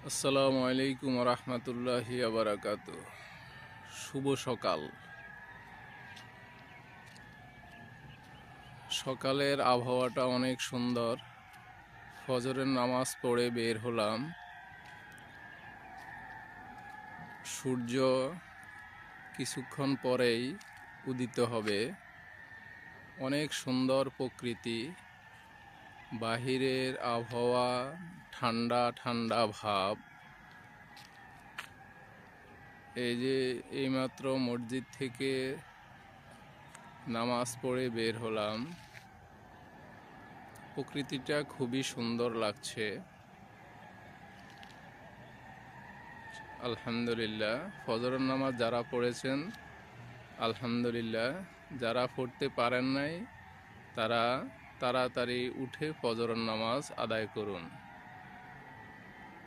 আসসালামু আলাইকুম রহমতুল্লাহি আবরাকাত। শুভ সকাল। সকালের আবহাওয়াটা অনেক সুন্দর। ফজরের নামাজ পড়ে বের হলাম। সূর্য কিছুক্ষণ পরেই উদিত হবে। অনেক সুন্দর প্রকৃতি, বাহিরের আবহাওয়া ঠান্ডা ঠান্ডা ভাব। এই যে এইমাত্র মসজিদ থেকে নামাজ পড়ে বের হলাম। প্রকৃতিটা খুবই সুন্দর লাগছে। আলহামদুলিল্লাহ। ফজরের নামাজ যারা পড়েছেন আলহামদুলিল্লাহ, যারা পড়তে পারেন নাই তারা তাড়াতাড়ি উঠে ফজরের নামাজ আদায় করুন।